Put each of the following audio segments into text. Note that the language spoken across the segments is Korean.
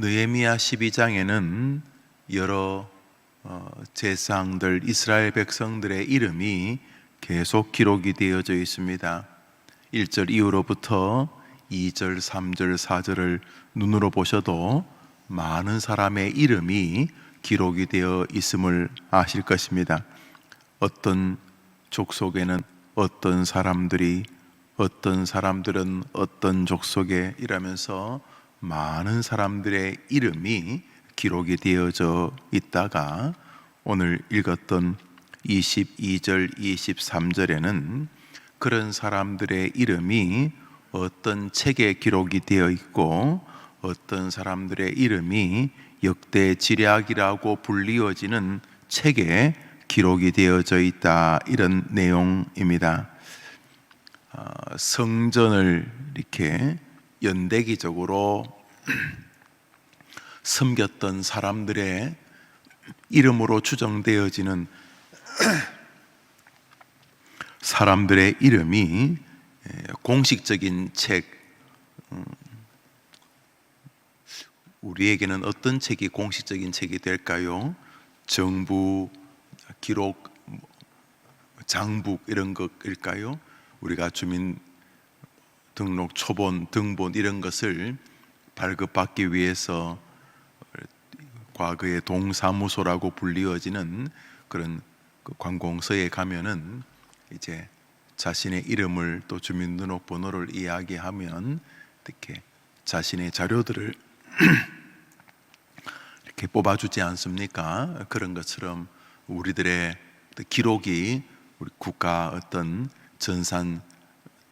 느헤미야 12장에는 여러 제사장들, 이스라엘 백성들의 이름이 계속 기록이 되어져 있습니다. 1절 이후로부터 2절, 3절, 4절을 눈으로 보셔도 많은 사람의 이름이 기록이 되어 있음을 아실 것입니다. 어떤 족속에는 어떤 사람들이, 어떤 사람들은 어떤 족속에 이라면서 많은 사람들의 이름이 기록이 되어져 있다가 오늘 읽었던 22절, 23절에는 그런 사람들의 이름이 어떤 책에 기록이 되어 있고 어떤 사람들의 이름이 역대 지략이라고 불리워지는 책에 기록이 되어져 있다, 이런 내용입니다. 성전을 이렇게 연대기적으로 섬겼던 사람들의 이름으로 추정되어지는 사람들의 이름이 공식적인 책, 우리에게는 어떤 책이 공식적인 책이 될까요? 정부 기록 장북 이런 것일까요? 우리가 주민 등록 초본, 등본 이런 것을 발급받기 위해서 과거의 동사무소라고 불리워지는 그런 관공서에 가면은 이제 자신의 이름을 또 주민등록번호를 이야기하면 이렇게 자신의 자료들을 이렇게 뽑아주지 않습니까? 그런 것처럼 우리들의 기록이 우리 국가 어떤 전산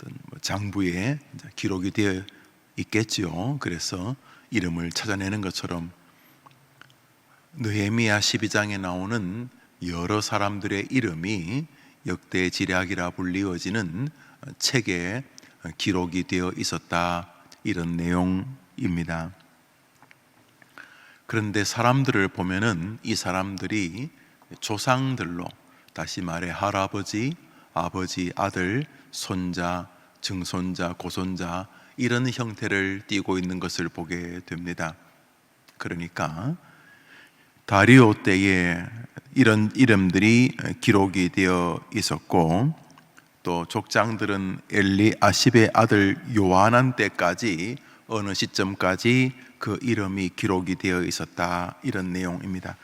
어떤 장부에 기록이 되어 있겠지요. 그래서 이름을 찾아내는 것처럼 느헤미야 12장에 나오는 여러 사람들의 이름이 역대 지략이라 불리워지는 책에 기록이 되어 있었다, 이런 내용입니다. 그런데 사람들을 보면은 이 사람들이 조상들로, 다시 말해 할아버지, 아버지, 아들, 손자, 증손자, 고손자 이런 형태를 띠고 있는 것을 보게 됩니다. 그러니까 다리오 때에 이런 이름들이 기록이 되어 있었고, 또 족장들은 엘리아십의 아들 요하난 때까지 어느 시점까지 그 이름이 기록이 되어 있었다, 이런 내용입니다.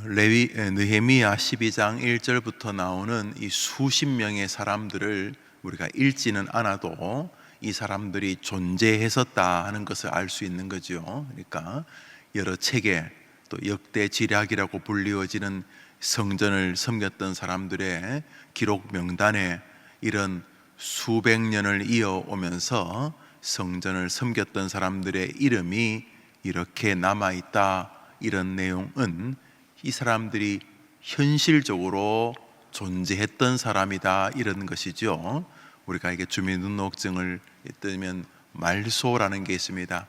느헤미야 12장 1절부터 나오는 이 수십 명의 사람들을 우리가 읽지는 않아도 이 사람들이 존재했었다 하는 것을 알 수 있는 거죠. 그러니까 여러 책에 또 역대 지략이라고 불리워지는 성전을 섬겼던 사람들의 기록 명단에 이런 수백 년을 이어오면서 성전을 섬겼던 사람들의 이름이 이렇게 남아있다, 이런 내용은 이 사람들이 현실적으로 존재했던 사람이다, 이런 것이죠. 우리가 이게 주민등록증을 뜨면 말소라는 게 있습니다.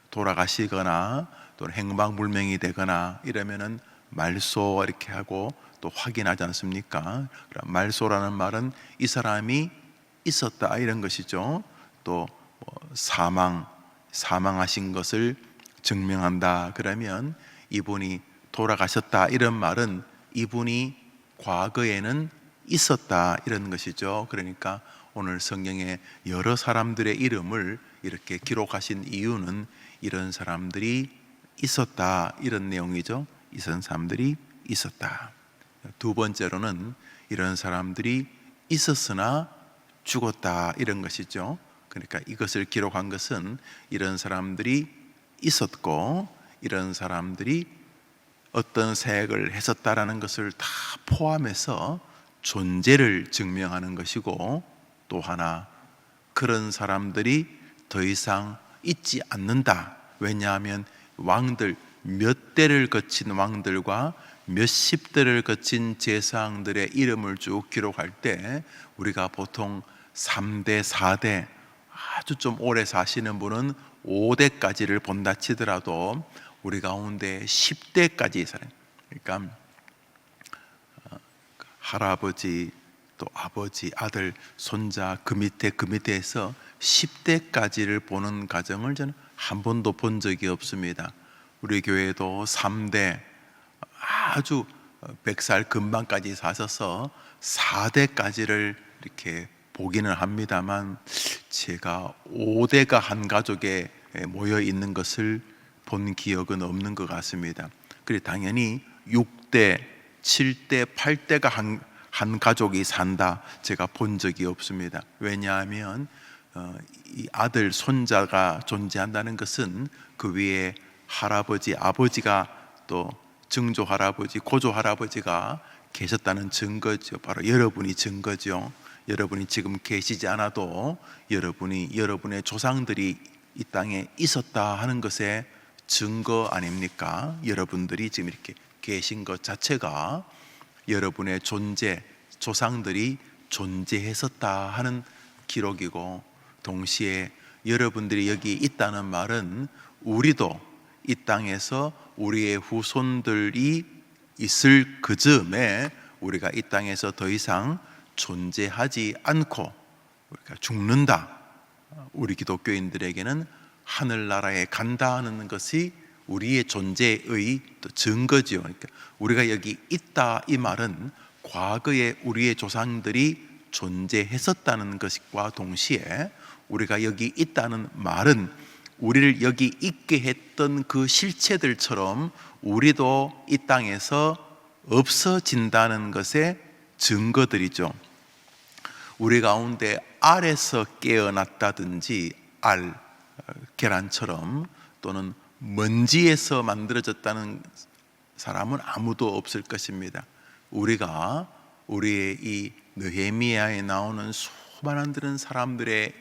돌아가시거나 또 행방불명이 되거나 이러면은 말소 이렇게 하고 또 확인하지 않습니까? 말소라는 말은 이 사람이 있었다, 이런 것이죠. 또 사망하신 것을 증명한다, 그러면 이분이 돌아가셨다, 이런 말은 이분이 과거에는 있었다, 이런 것이죠. 그러니까 오늘 성경에 여러 사람들의 이름을 이렇게 기록하신 이유는 이런 사람들이 있었다, 이런 내용이죠. 이런 사람들이 있었다. 두 번째로는 이런 사람들이 있었으나 죽었다, 이런 것이죠. 그러니까 이것을 기록한 것은 이런 사람들이 있었고 이런 사람들이 어떤 사역을 했었다라는 것을 다 포함해서 존재를 증명하는 것이고, 또 하나 그런 사람들이 더 이상 있지 않는다. 왜냐하면 왕들, 몇 대를 거친 왕들과 몇십 대를 거친 제사장들의 이름을 쭉 기록할 때 우리가 보통 3대, 4대, 아주 좀 오래 사시는 분은 5대까지를 본다 치더라도 우리 가운데 10대까지 살아요. 그러니까 할아버지, 또 아버지, 아들, 손자 그 밑에서 10대까지를 보는 가정을 저는 한 번도 본 적이 없습니다. 우리 교회도 3대 아주 100살 금방까지 사셔서 4대까지를 이렇게 보기는 합니다만 제가 5대가 한 가족에 모여 있는 것을 본 기억은 없는 것 같습니다. 그래 당연히 6대, 7대, 8대가 한 가족이 산다 제가 본 적이 없습니다. 왜냐하면 이 아들, 손자가 존재한다는 것은 그 위에 할아버지, 아버지가 또 증조 할아버지, 고조 할아버지가 계셨다는 증거죠. 바로 여러분이 증거죠. 여러분이 지금 계시지 않아도 여러분의 조상들이 이 땅에 있었다 하는 것의 증거 아닙니까? 여러분들이 지금 이렇게 계신 것 자체가 여러분의 존재, 조상들이 존재했었다 하는 기록이고, 동시에 여러분들이 여기 있다는 말은 우리도 이 땅에서 우리의 후손들이 있을 그 즈음에 우리가 이 땅에서 더 이상 존재하지 않고 우리가 죽는다. 우리 기독교인들에게는 하늘나라에 간다 하는 것이 우리의 존재의 또 증거지요. 그러니까 우리가 여기 있다 이 말은 과거에 우리의 조상들이 존재했었다는 것과 동시에 우리가 여기 있다는 말은 우리를 여기 있게 했던 그 실체들처럼 우리도 이 땅에서 없어진다는 것의 증거들이죠. 우리 가운데 알에서 깨어났다든지 계란처럼 또는 먼지에서 만들어졌다는 사람은 아무도 없을 것입니다. 우리가 우리의 이 느헤미야에 나오는 수많은 사람들의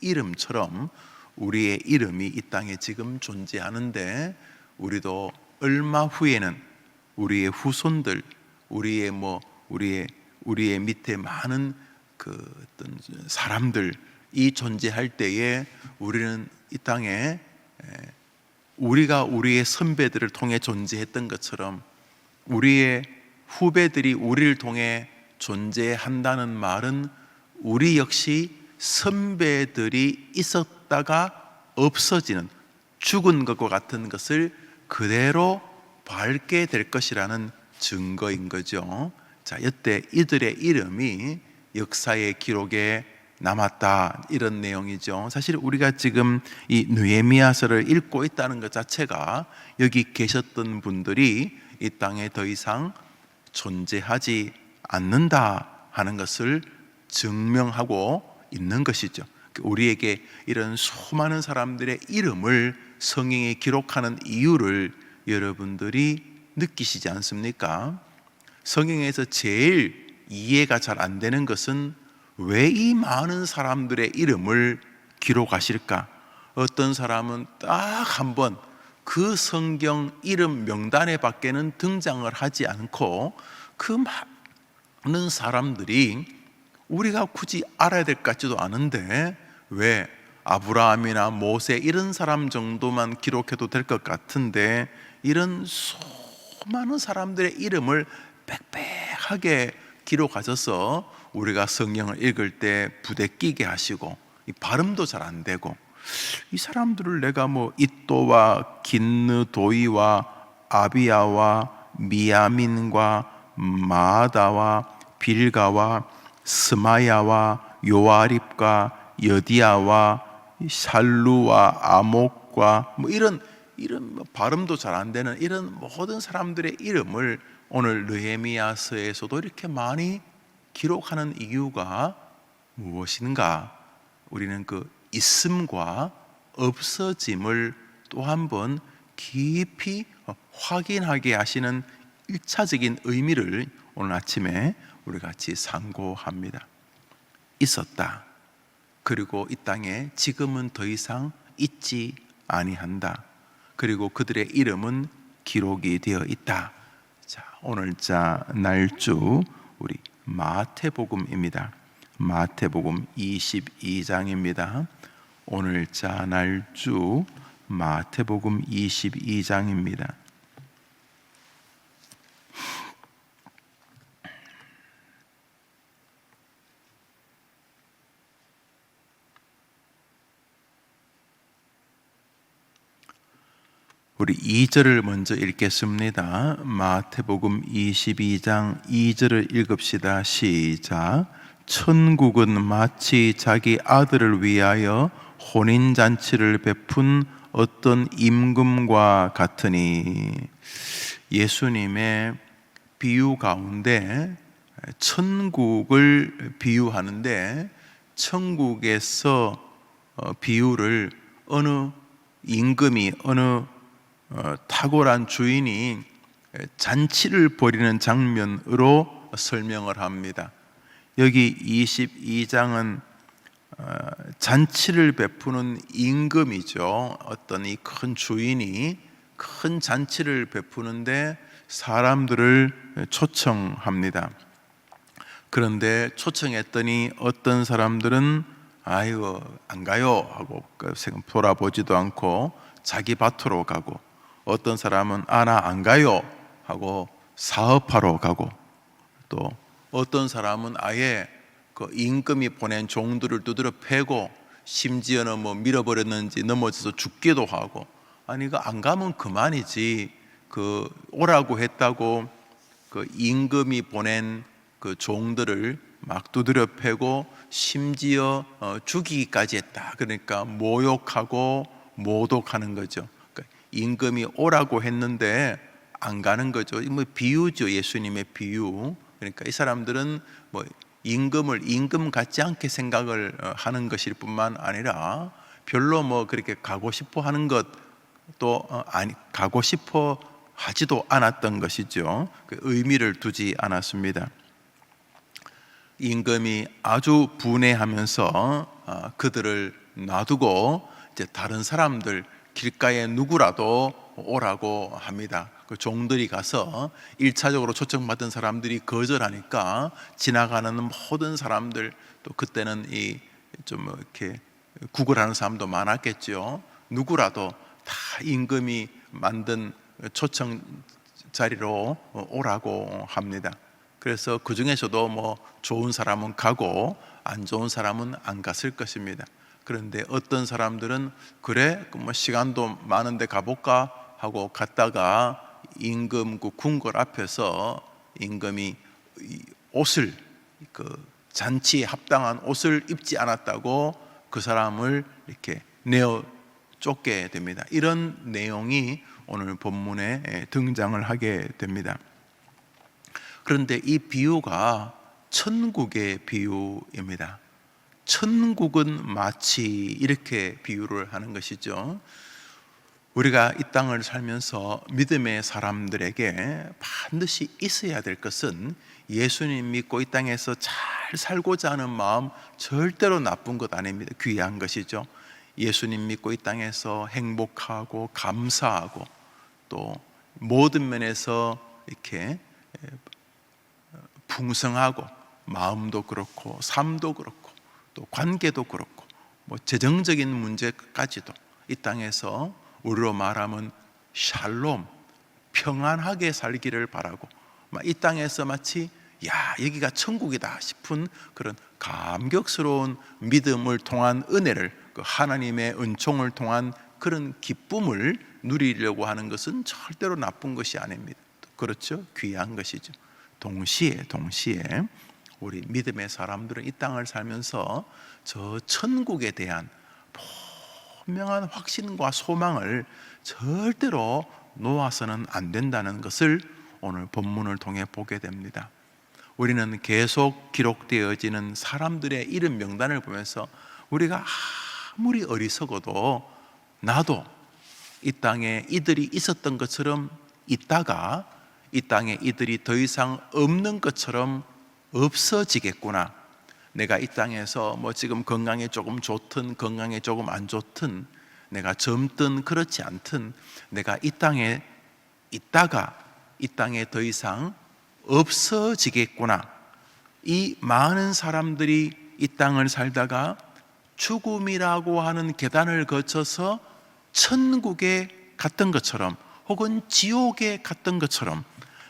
이름처럼 우리의 이름이 이 땅에 지금 존재하는데, 우리도 얼마 후에는 우리의 후손들, 우리의 밑에 많은 그 어떤 사람들이 존재할 때에 우리는 이 땅에 우리가 우리의 선배들을 통해 존재했던 것처럼 우리의 후배들이 우리를 통해 존재한다는 말은 우리 역시 선배들이 있었다가 없어지는, 죽은 것과 같은 것을 그대로 밟게 될 것이라는 증거인 거죠. 자, 이때 이들의 이름이 역사의 기록에 남았다, 이런 내용이죠. 사실 우리가 지금 이 느헤미야서를 읽고 있다는 것 자체가 여기 계셨던 분들이 이 땅에 더 이상 존재하지 않는다 하는 것을 증명하고 있는 것이죠. 우리에게 이런 수많은 사람들의 이름을 성경에 기록하는 이유를 여러분들이 느끼시지 않습니까? 성경에서 제일 이해가 잘 안 되는 것은 왜 이 많은 사람들의 이름을 기록하실까? 어떤 사람은 딱 한 번 그 성경 이름 명단에 밖에는 등장을 하지 않고 그 많은 사람들이 우리가 굳이 알아야 될 것 같지도 않은데 왜 아브라함이나 모세 이런 사람 정도만 기록해도 될 것 같은데 이런 수많은 사람들의 이름을 빽빽하게 기록하셔서 우리가 성경을 읽을 때 부대끼게 하시고 이 발음도 잘 안 되고, 이 사람들을 내가 이또와 긴느도이와 아비야와 미야민과 마다와 빌가와 스마야와 요아립과 여디야와 샬루와 아목과 이런 발음도 잘 안 되는 이런 모든 사람들의 이름을 오늘 느헤미야서에서도 이렇게 많이 기록하는 이유가 무엇인가? 우리는 그 있음과 없어짐을 또 한 번 깊이 확인하게 하시는 1차적인 의미를 오늘 아침에 우리 같이 상고합니다. 있었다. 그리고 이 땅에 지금은 더 이상 있지 아니한다. 그리고 그들의 이름은 기록이 되어 있다. 자, 오늘자 날주 우리 마태복음입니다. 마태복음 22장입니다. 오늘자 날주 마태복음 22장입니다. 우리 2절을 먼저 읽겠습니다. 마태복음 22장 2절을 읽읍시다. 시작. 천국은 마치 자기 아들을 위하여 혼인잔치를 베푼 어떤 임금과 같으니, 예수님의 비유 가운데 천국을 비유하는데, 천국에서 비유를 어느 임금이, 어느 탁월한 주인이 잔치를 벌이는 장면으로 설명을 합니다. 여기 22장은 잔치를 베푸는 임금이죠. 어떤 이 큰 주인이 큰 잔치를 베푸는데 사람들을 초청합니다. 그런데 초청했더니 어떤 사람들은 아이고 안 가요 하고 돌아보지도 않고 자기 밭으로 가고, 어떤 사람은 나 안 가요 하고 사업하러 가고, 또 어떤 사람은 아예 그 임금이 보낸 종들을 두드려 패고, 심지어는 뭐 밀어버렸는지 넘어져서 죽기도 하고, 아니 그 안 가면 그만이지, 그 오라고 했다고 그 임금이 보낸 그 종들을 막 두드려 패고 심지어 죽이기까지 했다. 그러니까 모욕하고 모독하는 거죠. 그러니까 임금이 오라고 했는데 안 가는 거죠. 뭐 비유죠, 예수님의 비유. 그러니까 이 사람들은 뭐 임금을 임금 같지 않게 생각을 하는 것일 뿐만 아니라 별로 뭐 그렇게 가고 싶어 하는 것도 아니, 가고 싶어 하지도 않았던 것이죠. 그 의미를 두지 않았습니다. 임금이 아주 분해하면서 그들을 놔두고 이제 다른 사람들, 길가에 누구라도 오라고 합니다. 그 종들이 가서 1차적으로 초청받은 사람들이 거절하니까 지나가는 모든 사람들, 또 그때는 이 좀 이렇게 구걸하는 사람도 많았겠죠. 누구라도 다 임금이 만든 초청 자리로 오라고 합니다. 그래서 그 중에서도 뭐 좋은 사람은 가고 안 좋은 사람은 안 갔을 것입니다. 그런데 어떤 사람들은 그래 뭐 시간도 많은데 가볼까 하고 갔다가 임금 그 궁궐 앞에서 임금이 옷을, 그 잔치에 합당한 옷을 입지 않았다고 그 사람을 이렇게 내어 쫓게 됩니다. 이런 내용이 오늘 본문에 등장을 하게 됩니다. 그런데 이 비유가 천국의 비유입니다. 천국은 마치 이렇게 비유를 하는 것이죠. 우리가 이 땅을 살면서 믿음의 사람들에게 반드시 있어야 될 것은, 예수님 믿고 이 땅에서 잘 살고자 하는 마음, 절대로 나쁜 것 아닙니다. 귀한 것이죠. 예수님 믿고 이 땅에서 행복하고 감사하고, 또 모든 면에서 이렇게 풍성하고, 마음도 그렇고 삶도 그렇고 또 관계도 그렇고 뭐 재정적인 문제까지도 이 땅에서 우리로 말하면 샬롬, 평안하게 살기를 바라고, 이 땅에서 마치 야 여기가 천국이다 싶은 그런 감격스러운 믿음을 통한 은혜를, 그 하나님의 은총을 통한 그런 기쁨을 누리려고 하는 것은 절대로 나쁜 것이 아닙니다. 그렇죠? 귀한 것이죠. 동시에 우리 믿음의 사람들은 이 땅을 살면서 저 천국에 대한 분명한 확신과 소망을 절대로 놓아서는 안 된다는 것을 오늘 본문을 통해 보게 됩니다. 우리는 계속 기록되어지는 사람들의 이름 명단을 보면서 우리가 아무리 어리석어도 나도 이 땅에 이들이 있었던 것처럼 있다가 이 땅에 이들이 더 이상 없는 것처럼 없어지겠구나. 내가 이 땅에서 뭐 지금 건강에 조금 좋든 건강에 조금 안 좋든, 내가 젊든 그렇지 않든, 내가 이 땅에 있다가 이 땅에 더 이상 없어지겠구나. 이 많은 사람들이 이 땅을 살다가 죽음이라고 하는 계단을 거쳐서 천국에 갔던 것처럼, 혹은 지옥에 갔던 것처럼,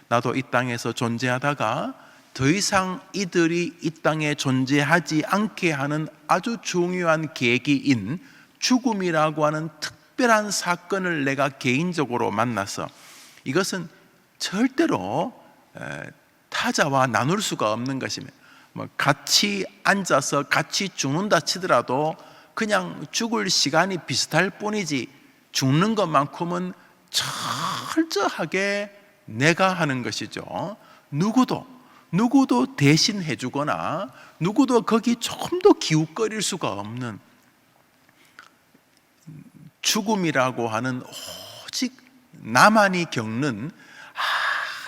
나도 이 땅에서 존재하다가 더 이상 이들이 이 땅에 존재하지 않게 하는 아주 중요한 계기인 죽음이라고 하는 특별한 사건을 내가 개인적으로 만나서 이것은 절대로 타자와 나눌 수가 없는 것입니다. 같이 앉아서 같이 죽는다 치더라도 그냥 죽을 시간이 비슷할 뿐이지 죽는 것만큼은 철저하게 내가 하는 것이죠. 누구도 대신해 주거나 누구도 거기 조금 더 기웃거릴 수가 없는 죽음이라고 하는 오직 나만이 겪는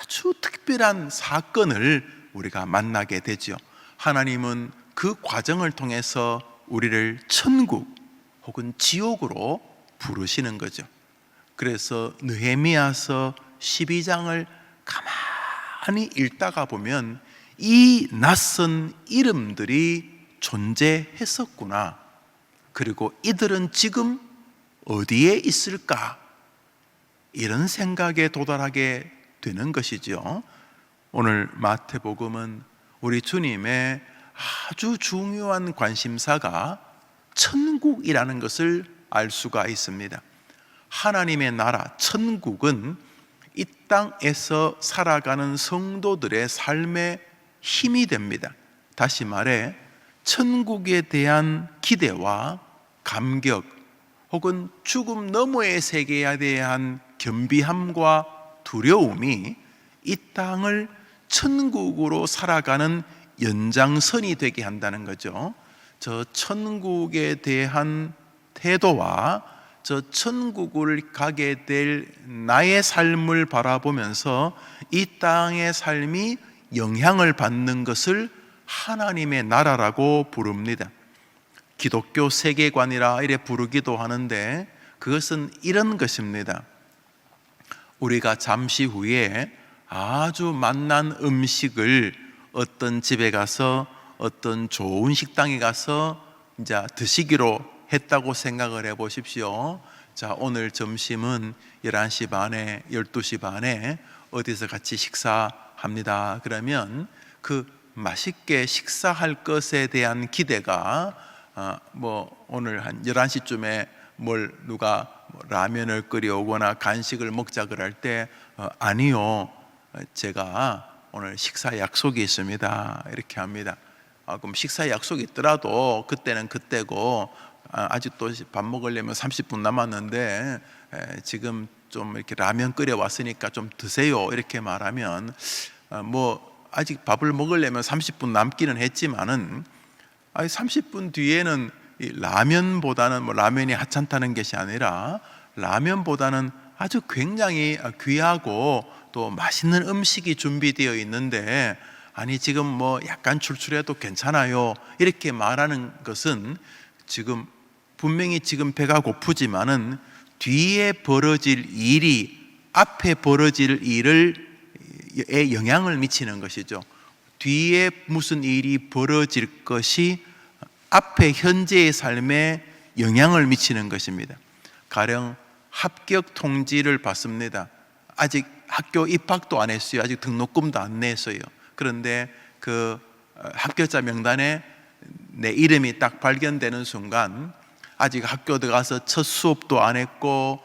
아주 특별한 사건을 우리가 만나게 되죠. 하나님은 그 과정을 통해서 우리를 천국 혹은 지옥으로 부르시는 거죠. 그래서 느헤미야서 12장을 가만히 읽다가 보면 이 낯선 이름들이 존재했었구나. 그리고 이들은 지금 어디에 있을까? 이런 생각에 도달하게 되는 것이죠. 오늘 마태복음은 우리 주님의 아주 중요한 관심사가 천국이라는 것을 알 수가 있습니다. 하나님의 나라 천국은 이 땅에서 살아가는 성도들의 삶의 힘이 됩니다. 다시 말해 천국에 대한 기대와 감격 혹은 죽음 너머의 세계에 대한 겸비함과 두려움이 이 땅을 천국으로 살아가는 연장선이 되게 한다는 거죠. 저 천국에 대한 태도와 저 천국을 가게 될 나의 삶을 바라보면서 이 땅의 삶이 영향을 받는 것을 하나님의 나라라고 부릅니다. 기독교 세계관이라 이래 부르기도 하는데 그것은 이런 것입니다. 우리가 잠시 후에 아주 맛난 음식을 어떤 집에 가서 어떤 좋은 식당에 가서 이제 드시기로 했다고 생각을 해 보십시오. 자, 오늘 점심은 11시 반에 12시 반에 어디서 같이 식사합니다. 그러면 그 맛있게 식사할 것에 대한 기대가 오늘 한 11시쯤에 누가 라면을 끓여오거나 간식을 먹자 그럴 때 아니요, 제가 오늘 식사 약속이 있습니다 이렇게 합니다. 그럼 식사 약속이 있더라도 그때는 그때고 아직도 밥 먹으려면 30분 남았는데 지금 좀 이렇게 라면 끓여 왔으니까 좀 드세요 이렇게 말하면 아직 밥을 먹으려면 30분 남기는 했지만은 30분 뒤에는 이 라면보다는 라면이 하찮다는 것이 아니라 라면보다는 아주 굉장히 귀하고 또 맛있는 음식이 준비되어 있는데 아니 지금 약간 출출해도 괜찮아요 이렇게 말하는 것은 지금 분명히 지금 배가 고프지만은 뒤에 벌어질 일이 앞에 벌어질 일에 영향을 미치는 것이죠. 뒤에 무슨 일이 벌어질 것이 앞에 현재의 삶에 영향을 미치는 것입니다. 가령 합격 통지를 받습니다. 아직 학교 입학도 안 했어요. 아직 등록금도 안 냈어요. 그런데 그 합격자 명단에 내 이름이 딱 발견되는 순간 아직 학교 들어가서 첫 수업도 안 했고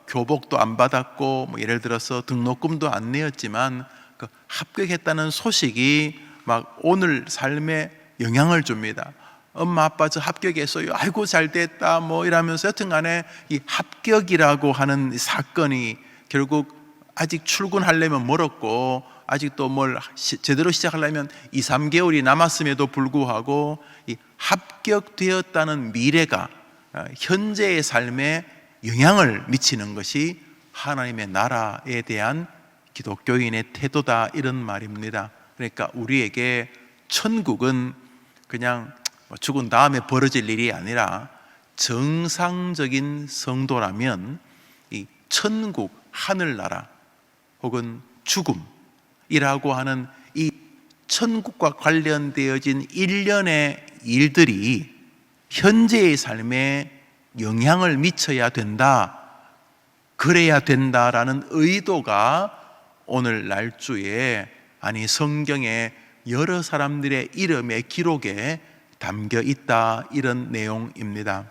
교복도 안 받았고 예를 들어서 등록금도 안 내었지만 그 합격했다는 소식이 막 오늘 삶에 영향을 줍니다. 엄마 아빠 저 합격했어요. 아이고 잘 됐다 이러면서 여튼간에 이 합격이라고 하는 사건이 결국 아직 출근하려면 멀었고 아직도 제대로 시작하려면 2, 3개월이 남았음에도 불구하고 이 합격되었다는 미래가 현재의 삶에 영향을 미치는 것이 하나님의 나라에 대한 기독교인의 태도다 이런 말입니다. 그러니까 우리에게 천국은 그냥 죽은 다음에 벌어질 일이 아니라 정상적인 성도라면 이 천국, 하늘나라 혹은 죽음이라고 하는 이 천국과 관련되어진 일련의 일들이 현재의 삶에 영향을 미쳐야 된다, 그래야 된다라는 의도가 오늘 날주에 성경에 여러 사람들의 이름의 기록에 담겨 있다 이런 내용입니다.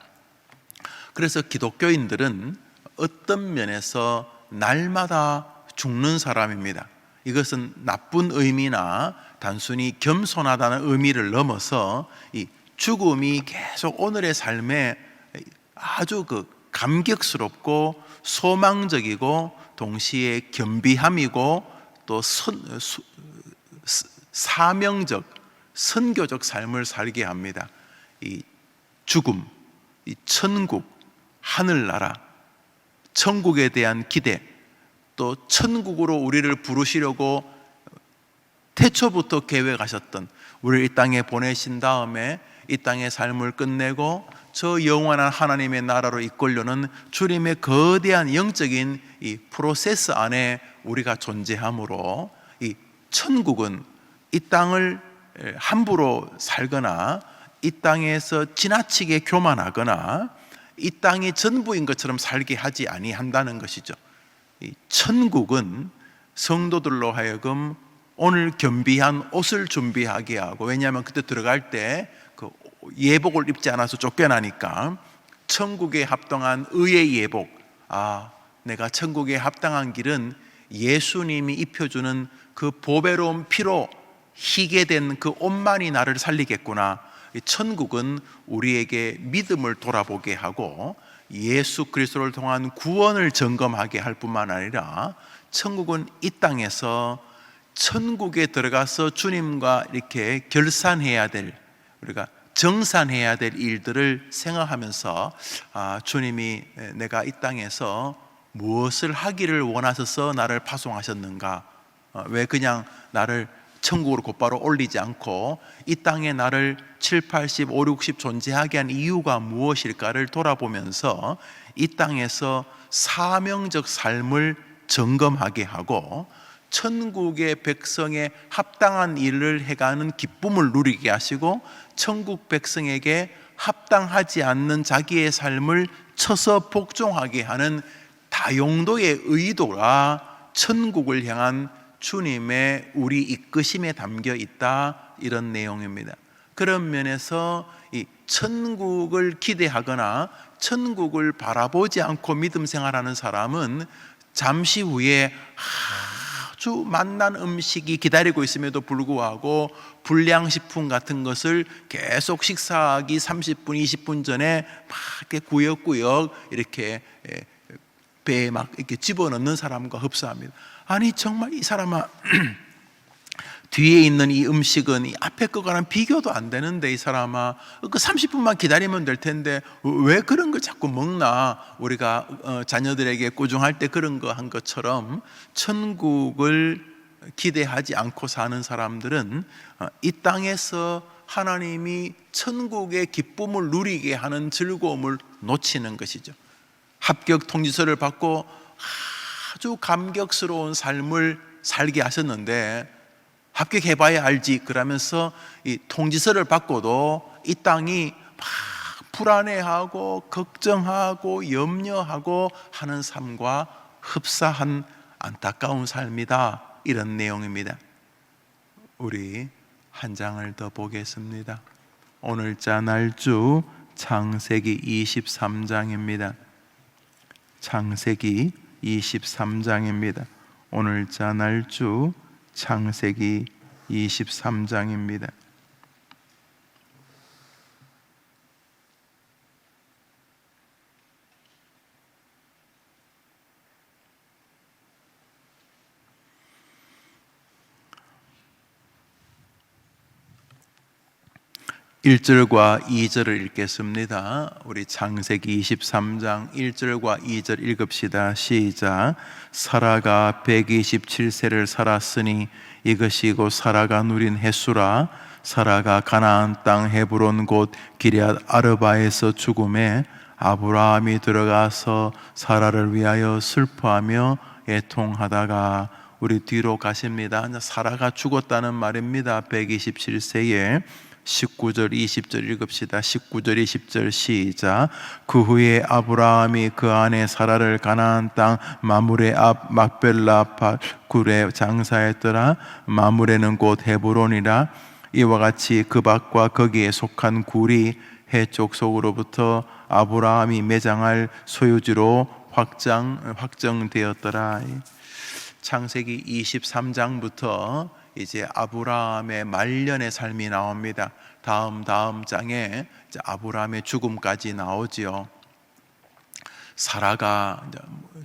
그래서 기독교인들은 어떤 면에서 날마다 죽는 사람입니다. 이것은 나쁜 의미나 단순히 겸손하다는 의미를 넘어서 이 죽음이 계속 오늘의 삶에 아주 감격스럽고 소망적이고 동시에 겸비함이고 또 사명적, 선교적 삶을 살게 합니다. 이 죽음, 이 천국, 하늘나라, 천국에 대한 기대, 또 천국으로 우리를 부르시려고 태초부터 계획하셨던, 우리를 이 땅에 보내신 다음에 이 땅의 삶을 끝내고 저 영원한 하나님의 나라로 이끌려는 주님의 거대한 영적인 이 프로세스 안에 우리가 존재하므로, 이 천국은 이 땅을 함부로 살거나 이 땅에서 지나치게 교만하거나 이 땅이 전부인 것처럼 살게 하지 아니한다는 것이죠. 이 천국은 성도들로 하여금 오늘 겸비한 옷을 준비하게 하고, 왜냐하면 그때 들어갈 때 그 예복을 입지 않아서 쫓겨나니까 천국에 합당한 의의 예복, 내가 천국에 합당한 길은 예수님이 입혀주는 그 보배로운 피로 희게 된 그 옷만이 나를 살리겠구나. 천국은 우리에게 믿음을 돌아보게 하고 예수 그리스도를 통한 구원을 점검하게 할 뿐만 아니라, 천국은 이 땅에서 천국에 들어가서 주님과 이렇게 결산해야 될, 우리가 정산해야 될 일들을 생각하면서 주님이 내가 이 땅에서 무엇을 하기를 원하셔서 나를 파송하셨는가, 왜 그냥 나를 천국으로 곧바로 올리지 않고 이 땅에 나를 7, 80, 5, 60 존재하게 한 이유가 무엇일까를 돌아보면서 이 땅에서 사명적 삶을 점검하게 하고 천국의 백성에 합당한 일을 해가는 기쁨을 누리게 하시고, 천국 백성에게 합당하지 않는 자기의 삶을 쳐서 복종하게 하는 다용도의 의도가 천국을 향한 주님의 우리 이끄심에 담겨 있다, 이런 내용입니다. 그런 면에서 이 천국을 기대하거나 천국을 바라보지 않고 믿음 생활하는 사람은 잠시 후에 아주 맛난 음식이 기다리고 있음에도 불구하고 불량식품 같은 것을 계속 식사하기 30분, 20분 전에 막 이렇게 구역구역 이렇게 배에 막 이렇게 집어넣는 사람과 흡사합니다. 아니 정말 이 사람아, 뒤에 있는 이 음식은 이 앞에 거랑 비교도 안 되는데 이 사람아, 그 30분만 기다리면 될 텐데 왜 그런 걸 자꾸 먹나. 우리가 자녀들에게 꾸중할 때 그런 거 한 것처럼 천국을 기대하지 않고 사는 사람들은 이 땅에서 하나님이 천국의 기쁨을 누리게 하는 즐거움을 놓치는 것이죠. 합격 통지서를 받고 아주 감격스러운 삶을 살게 하셨는데, 합격해봐야 알지 그러면서 이 통지서를 받고도 이 땅이 막 불안해하고 걱정하고 염려하고 하는 삶과 흡사한 안타까운 삶이다, 이런 내용입니다. 우리 한 장을 더 보겠습니다. 오늘자 날주 창세기 23장입니다. 창세기 23장입니다. 오늘자 날주 창세기 23장입니다. (1절과 2절을) 읽겠습니다. 우리 창세기 23장 1절과 2절 읽읍시다. 시작. 사라가 127세를 살았으니 이것이 곧 사라가 누린 햇수라. 사라가 가나안 땅 헤브론 곧 기럇 아르바에서 죽음에 아브라함이 들어가서 사라를 위하여 슬퍼하며 애통하다가, 우리 뒤로 가십니다. 사라가 죽었다는 말입니다. 127세에 19절 20절 읽읍시다. 19절 20절 시작. 그 후에 아브라함이 그 아내 사라를 가나안 땅 마므레 앞 막벨라 굴에 장사했더라. 마므레는 곧 헤브론이라. 이와 같이 그 밭과 거기에 속한 굴이 해 족속으로부터 아브라함이 매장할 소유지로 확정되었더라. 창세기 23장부터 이제 아브라함의 말년의 삶이 나옵니다. 다음 장에 이제 아브라함의 죽음까지 나오지요. 사라가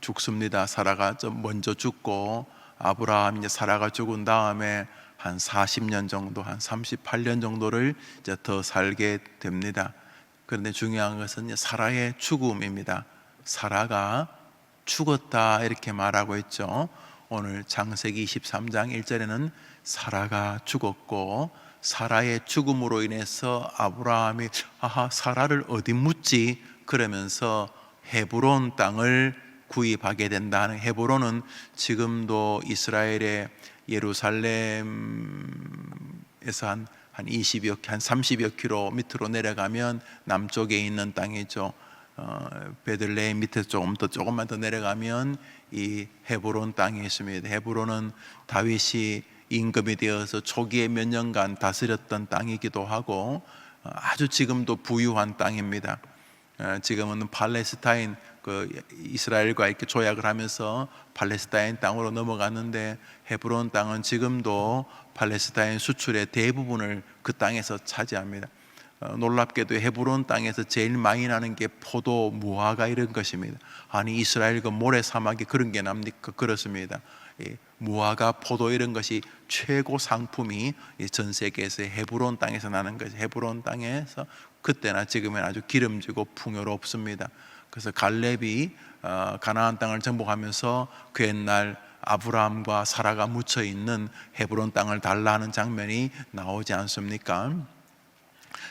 죽습니다. 사라가 좀 먼저 죽고 아브라함 이제 사라가 죽은 다음에 한 40년 정도, 한 38년 정도를 이제 더 살게 됩니다. 그런데 중요한 것은 사라의 죽음입니다. 사라가 죽었다 이렇게 말하고 있죠. 오늘 창세기 23장 1절에는 사라가 죽었고, 사라의 죽음으로 인해서 아브라함이 사라를 어디 묻지? 그러면서 헤브론 땅을 구입하게 된다는. 헤브론은 지금도 이스라엘의 예루살렘에서 한 30여 킬로 밑으로 내려가면 남쪽에 있는 땅이죠. 베들레헴 밑에서 조금만 더 내려가면 이 헤브론 땅이 있습니다. 헤브론은 다윗이 임금이 되어서 초기에 몇 년간 다스렸던 땅이기도 하고 아주 지금도 부유한 땅입니다. 지금은 팔레스타인, 이스라엘과 이렇게 조약을 하면서 팔레스타인 땅으로 넘어갔는데, 헤브론 땅은 지금도 팔레스타인 수출의 대부분을 그 땅에서 차지합니다. 놀랍게도 헤브론 땅에서 제일 많이 나는 게 포도, 무화과 이런 것입니다. 아니 이스라엘 그 모래 사막에 그런 게 납니까? 그렇습니다. 무화과, 포도 이런 것이 최고 상품이 전 세계에서 헤브론 땅에서 나는 것이. 헤브론 땅에서 그때나 지금은 아주 기름지고 풍요롭습니다. 그래서 갈렙이 가나안 땅을 정복하면서 그 옛날 아브라함과 사라가 묻혀 있는 헤브론 땅을 달라는 장면이 나오지 않습니까?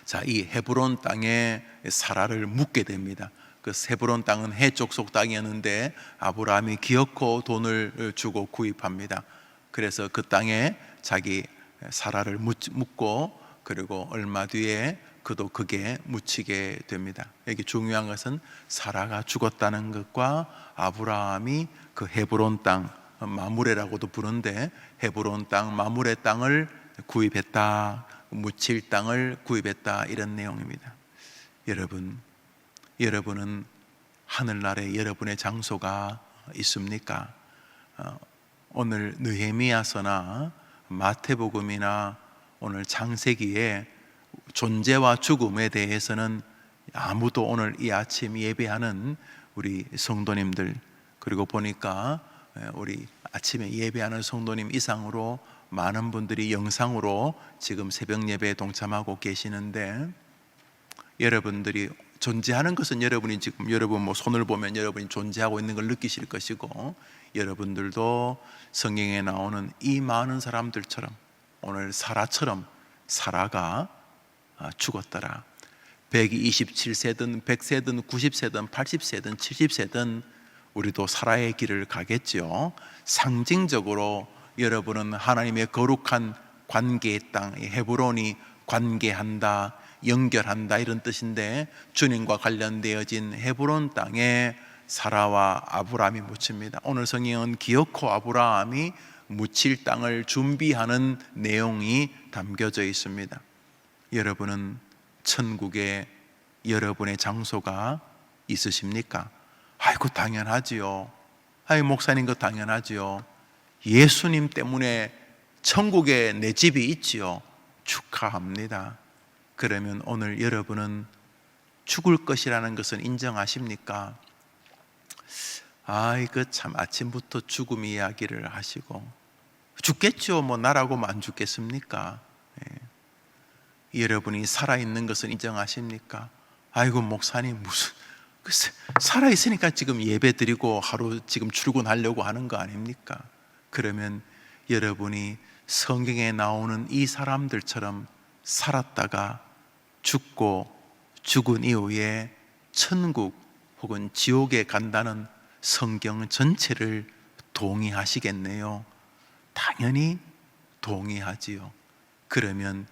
자, 이 헤브론 땅에 사라를 묻게 됩니다. 그 헤브론 땅은 해족속 땅이었는데 아브라함이 기어코 돈을 주고 구입합니다. 그래서 그 땅에 자기 사라를 묻고, 그리고 얼마 뒤에 그도 그게 묻히게 됩니다. 여기 중요한 것은 사라가 죽었다는 것과 아브라함이 그 헤브론 땅, 마므레라고도 부르는데 헤브론 땅, 마므레 땅을 구입했다, 묻힐 땅을 구입했다, 이런 내용입니다. 여러분은 하늘나라에 여러분의 장소가 있습니까? 오늘 느헤미야서나 마태복음이나 오늘 창세기에 존재와 죽음에 대해서는 아무도 오늘 이 아침 예배하는 우리 성도님들, 그리고 보니까 우리 아침에 예배하는 성도님 이상으로 많은 분들이 영상으로 지금 새벽 예배에 동참하고 계시는데, 여러분들이 존재하는 것은 여러분이 지금 여러분 손을 보면 여러분이 존재하고 있는 걸 느끼실 것이고, 여러분들도 성경에 나오는 이 많은 사람들처럼 오늘 사라처럼 사라가 죽었더라. 127세든 100세든 90세든 80세든 70세든 우리도 사라의 길을 가겠죠. 상징적으로 여러분은 하나님의 거룩한 관계의 땅, 헤브론이 관계한다, 연결한다 이런 뜻인데, 주님과 관련되어진 헤브론 땅에 사라와 아브라함이 묻힙니다. 오늘 성경은 기어코 아브라함이 묻힐 땅을 준비하는 내용이 담겨져 있습니다. 여러분은 천국에 여러분의 장소가 있으십니까? 아이고 당연하지요. 아이 목사님 그 당연하지요. 예수님 때문에 천국에 내 집이 있지요. 축하합니다. 그러면 오늘 여러분은 죽을 것이라는 것은 인정하십니까? 이거 참 아침부터 죽음 이야기를 하시고, 죽겠죠. 뭐 나라고만 안 죽겠습니까? 여러분이 살아있는 것은 인정하십니까? 아이고 목사님 무슨 살아있으니까 지금 예배 드리고 하루 지금 출근하려고 하는 거 아닙니까? 그러면 여러분이 성경에 나오는 이 사람들처럼 살았다가 죽고 죽은 이후에 천국 혹은 지옥에 간다는 성경 전체를 동의하시겠네요? 당연히 동의하지요. 그러면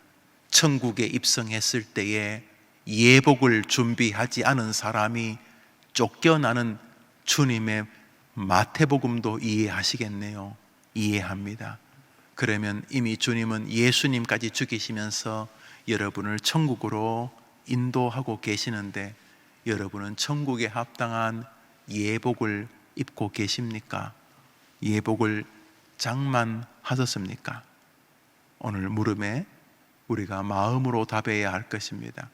천국에 입성했을 때에 예복을 준비하지 않은 사람이 쫓겨나는 주님의 마태복음도 이해하시겠네요? 이해합니다. 그러면 이미 주님은 예수님까지 죽이시면서 여러분을 천국으로 인도하고 계시는데 여러분은 천국에 합당한 예복을 입고 계십니까? 예복을 장만하셨습니까? 오늘 물음에 우리가 마음으로 답해야 할 것입니다.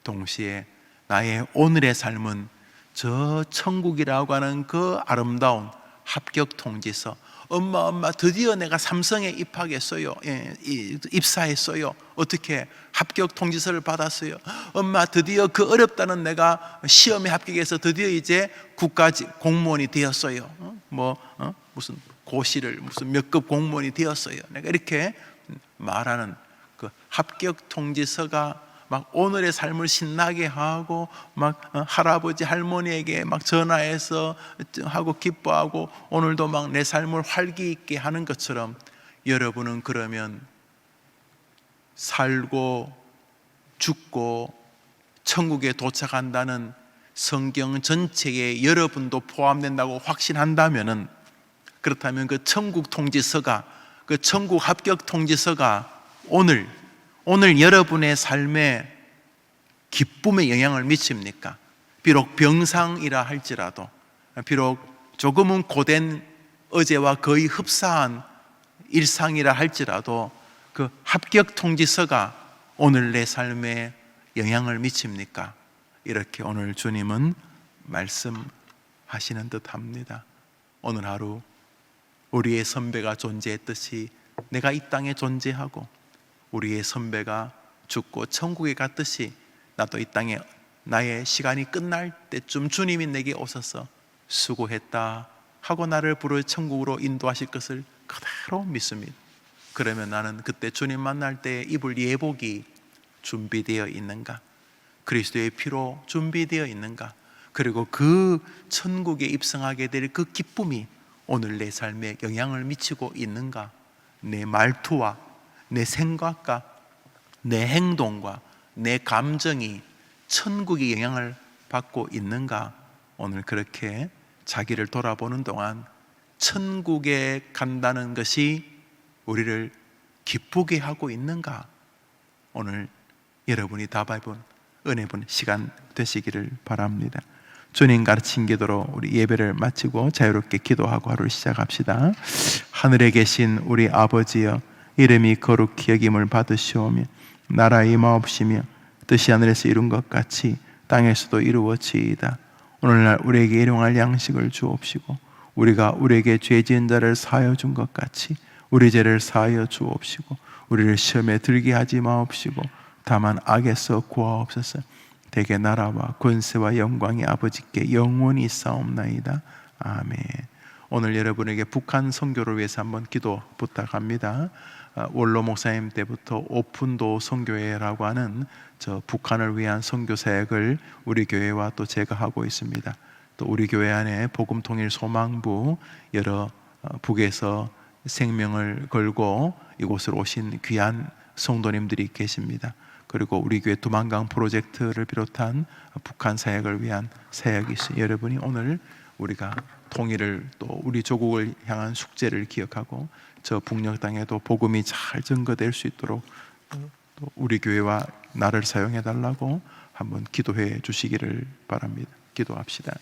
동시에 나의 오늘의 삶은 저 천국이라고 하는 그 아름다운 합격 통지서, 엄마 드디어 내가 삼성에 입학했어요. 입사했어요. 어떻게 합격 통지서를 받았어요. 엄마 드디어 그 어렵다는 내가 시험에 합격해서 드디어 이제 국가 공무원이 되었어요. 무슨 고시를 무슨 몇 급 공무원이 되었어요. 내가 이렇게 말하는 그 합격 통지서가 막 오늘의 삶을 신나게 하고 막 할아버지 할머니에게 막 전화해서 하고 기뻐하고 오늘도 막 내 삶을 활기 있게 하는 것처럼, 여러분은 그러면 살고 죽고 천국에 도착한다는 성경 전체에 여러분도 포함된다고 확신한다면은, 그렇다면 그 천국 통지서가, 그 천국 합격 통지서가 오늘 여러분의 삶에 기쁨에 영향을 미칩니까? 비록 병상이라 할지라도, 비록 조금은 고된 어제와 거의 흡사한 일상이라 할지라도 그 합격 통지서가 오늘 내 삶에 영향을 미칩니까? 이렇게 오늘 주님은 말씀하시는 듯합니다. 오늘 하루 우리의 선배가 존재했듯이 내가 이 땅에 존재하고, 우리의 선배가 죽고 천국에 갔듯이 나도 이 땅에 나의 시간이 끝날 때쯤 주님이 내게 오셔서 수고했다 하고 나를 부르 천국으로 인도하실 것을 그대로 믿습니다. 그러면 나는 그때 주님 만날 때 입을 예복이 준비되어 있는가? 그리스도의 피로 준비되어 있는가? 그리고 그 천국에 입성하게 될 그 기쁨이 오늘 내 삶에 영향을 미치고 있는가? 내 말투와 내 생각과 내 행동과 내 감정이 천국의 영향을 받고 있는가? 오늘 그렇게 자기를 돌아보는 동안 천국에 간다는 것이 우리를 기쁘게 하고 있는가? 오늘 여러분이 답해본 은혜 본 시간 되시기를 바랍니다. 주님 가르친 기도로 우리 예배를 마치고 자유롭게 기도하고 하루를 시작합시다. 하늘에 계신 우리 아버지여, 이름이 거룩히 여김을 받으시오며 나라의 임하옵시며 뜻이 하늘에서 이룬 것 같이 땅에서도 이루어지이다. 오늘날 우리에게 일용할 양식을 주옵시고, 우리가 우리에게 죄 지은 자를 사하여 준 것 같이 우리 죄를 사하여 주옵시고, 우리를 시험에 들게 하지 마옵시고 다만 악에서 구하옵소서. 대개 나라와 권세와 영광이 아버지께 영원히 있사옵나이다. 아멘. 오늘 여러분에게 북한 선교를 위해서 한번 기도 부탁합니다. 원로 목사님 때부터 오픈도 선교회라고 하는 저 북한을 위한 선교 사역을 우리 교회와 또 제가 하고 있습니다. 또 우리 교회 안에 복음통일 소망부, 여러 북에서 생명을 걸고 이곳으로 오신 귀한 성도님들이 계십니다. 그리고 우리 교회 두만강 프로젝트를 비롯한 북한 사역을 위한 사역이 있으니, 여러분이 오늘 우리가 통일을 또 우리 조국을 향한 숙제를 기억하고 저 북녘 땅에도 복음이 잘 증거될 수 있도록 또 우리 교회와 나를 사용해 달라고 한번 기도해 주시기를 바랍니다. 기도합시다.